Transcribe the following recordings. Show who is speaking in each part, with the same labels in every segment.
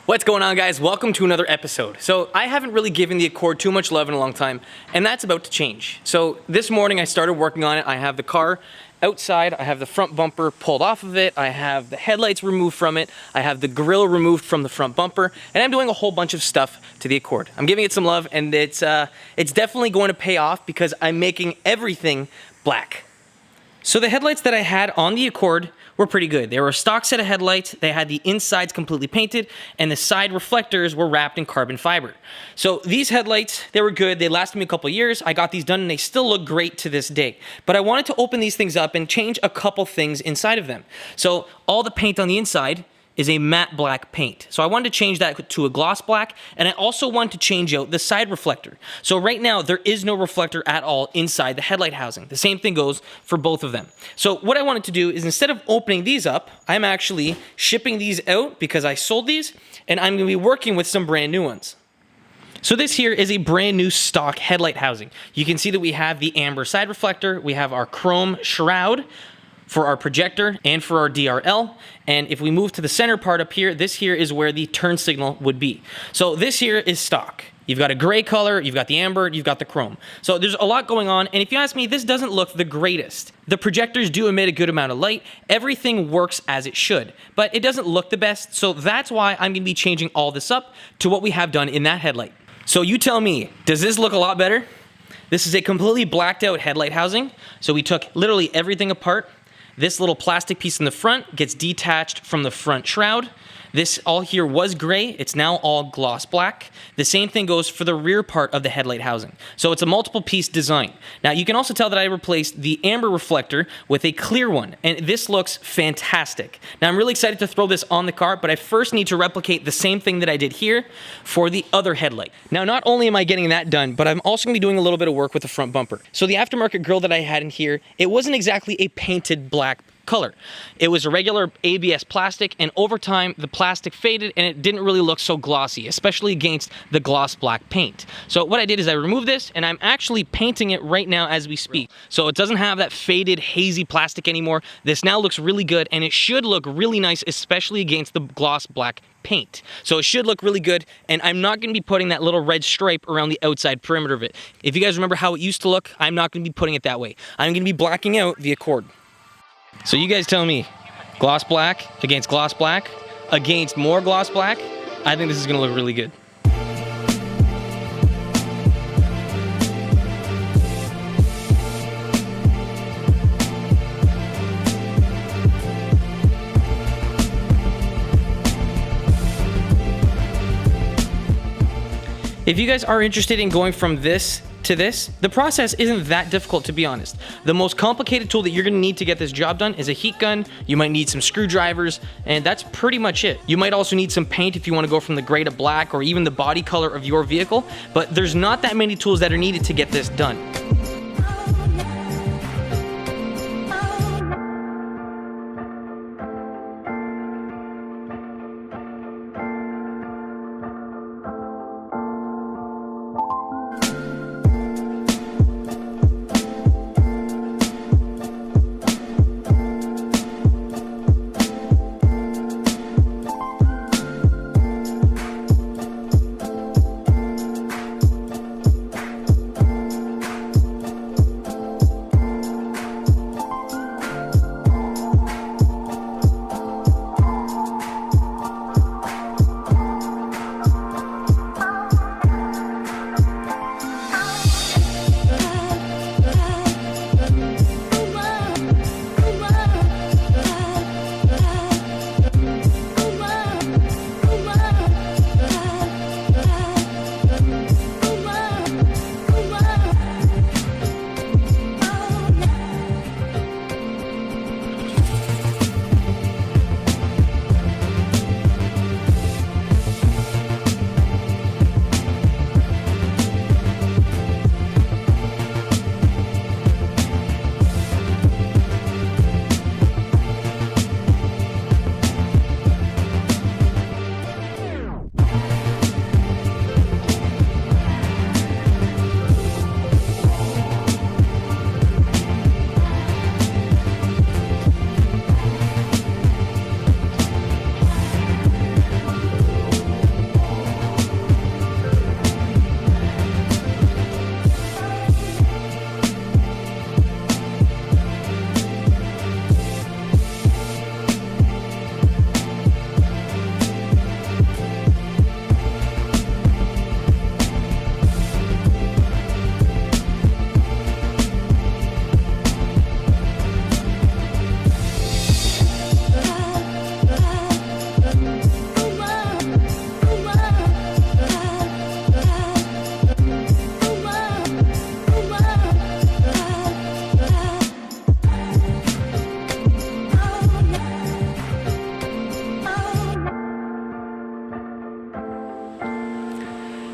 Speaker 1: What's going on, guys? Welcome to another episode. So I haven't really given the Accord too much love in a long time, and that's about to change. So this morning I started working on it. I have the car outside, I have the front bumper pulled off of it, I have the headlights removed from it, I have the grille removed from the front bumper, and I'm doing a whole bunch of stuff to the Accord. I'm giving it some love, and it's definitely going to pay off because I'm making everything black. So the headlights that I had on the Accord were pretty good. They were a stock set of headlights. They had the insides completely painted, and the side reflectors were wrapped in carbon fiber. So these headlights, they were good. They lasted me a couple years. I got these done, and they still look great to this day. But I wanted to open these things up and change a couple things inside of them. So all the paint on the inside is a matte black paint. So I wanted to change that to a gloss black, and I also wanted to change out the side reflector. So right now, there is no reflector at all inside the headlight housing. The same thing goes for both of them. So what I wanted to do is, instead of opening these up, I'm actually shipping these out because I sold these, and I'm gonna be working with some brand new ones. So this here is a brand new stock headlight housing. You can see that we have the amber side reflector, we have our chrome shroud for our projector and for our DRL. And if we move to the center part up here, this here is where the turn signal would be. So this here is stock. You've got a gray color, you've got the amber, you've got the chrome. So there's a lot going on, and if you ask me, this doesn't look the greatest. The projectors do emit a good amount of light, everything works as it should, but it doesn't look the best, so that's why I'm gonna be changing all this up to what we have done in that headlight. So you tell me, does this look a lot better? This is a completely blacked out headlight housing, so we took literally everything apart. This little plastic piece in the front gets detached from the front shroud. This all here was gray, it's now all gloss black. The same thing goes for the rear part of the headlight housing. So it's a multiple piece design. Now you can also tell that I replaced the amber reflector with a clear one, and this looks fantastic. Now I'm really excited to throw this on the car, but I first need to replicate the same thing that I did here for the other headlight. Now not only am I getting that done, but I'm also gonna be doing a little bit of work with the front bumper. So the aftermarket grille that I had in here, it wasn't exactly a painted black color. It was a regular ABS plastic, and over time the plastic faded and it didn't really look so glossy, especially against the gloss black paint. So what I did is I removed this, and I'm actually painting it right now as we speak. So it doesn't have that faded hazy plastic anymore. This now looks really good, and it should look really nice, especially against the gloss black paint. So it should look really good, and I'm not going to be putting that little red stripe around the outside perimeter of it. If you guys remember how it used to look, I'm not going to be putting it that way. I'm going to be blacking out the Accord. So you guys tell me, gloss black against gloss black against more gloss black, I think this is gonna look really good. If you guys are interested in going from this to this, the process isn't that difficult, to be honest. The most complicated tool that you're gonna need to get this job done is a heat gun. You might need some screwdrivers, and that's pretty much it. You might also need some paint if you wanna go from the gray to black, or even the body color of your vehicle, but there's not that many tools that are needed to get this done.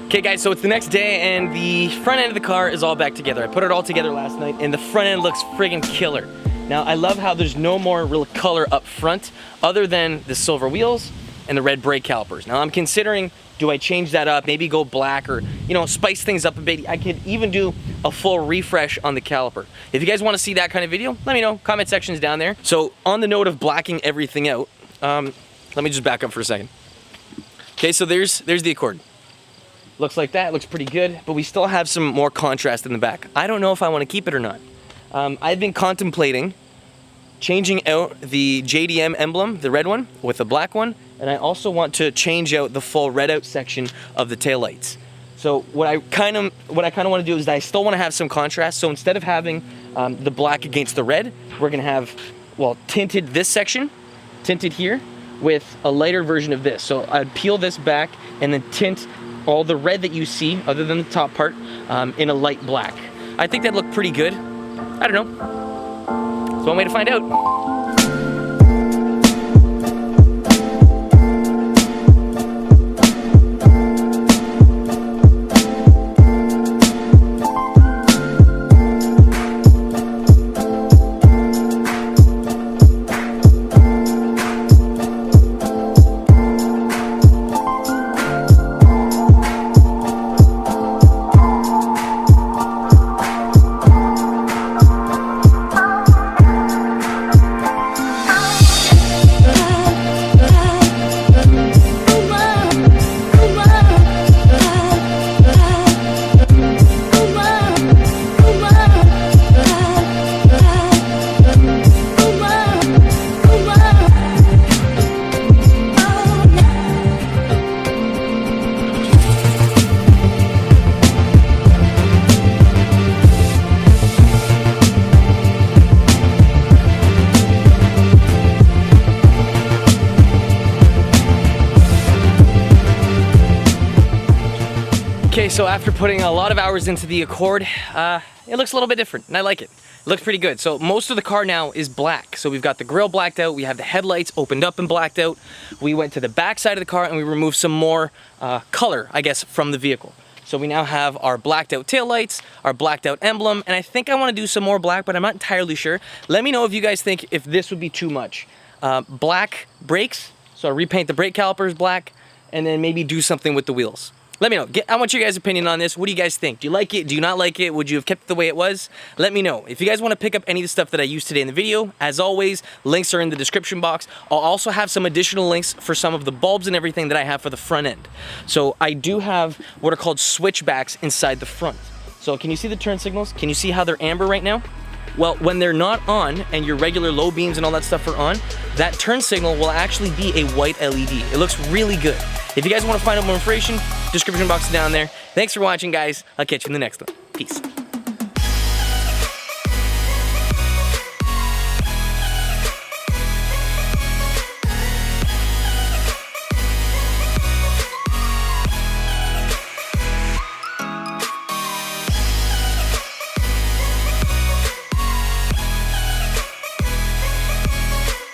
Speaker 1: Okay guys, so it's the next day and the front end of the car is all back together. I put it all together last night and the front end looks friggin' killer. Now I love how there's no more real color up front other than the silver wheels and the red brake calipers. Now I'm considering, do I change that up, maybe go black or, you know, spice things up a bit. I could even do a full refresh on the caliper. If you guys want to see that kind of video, let me know, comment section's down there. So on the note of blacking everything out, let me just back up for a second. Okay, so there's the Accord. Looks like that, looks pretty good, but we still have some more contrast in the back. I don't know if I want to keep it or not. I've been contemplating changing out the JDM emblem, the red one, with the black one, and I also want to change out the full red out section of the taillights. So what I kind of want to do is that I still want to have some contrast. So instead of having the black against the red, we're gonna have, well, tinted this section, tinted here, with a lighter version of this. So I'd peel this back and then tint all the red that you see, other than the top part, in a light black. I think that'd look pretty good. I don't know. It's one way to find out. Okay, so after putting a lot of hours into the Accord, it looks a little bit different, and I like it. It looks pretty good. So most of the car now is black. So we've got the grille blacked out, we have the headlights opened up and blacked out. We went to the back side of the car and we removed some more color, I guess, from the vehicle. So we now have our blacked out taillights, our blacked out emblem, and I think I want to do some more black, but I'm not entirely sure. Let me know if you guys think if this would be too much. Black brakes, so I repaint the brake calipers black, and then maybe do something with the wheels. Let me know. I want your guys' opinion on this. What do you guys think? Do you like it? Do you not like it? Would you have kept it the way it was? Let me know. If you guys want to pick up any of the stuff that I used today in the video, as always, links are in the description box. I'll also have some additional links for some of the bulbs and everything that I have for the front end. So I do have what are called switchbacks inside the front. So can you see the turn signals? Can you see how they're amber right now? Well, when they're not on and your regular low beams and all that stuff are on, that turn signal will actually be a white LED. It looks really good. If you guys want to find out more information, description box is down there. Thanks for watching, guys. I'll catch you in the next one. Peace.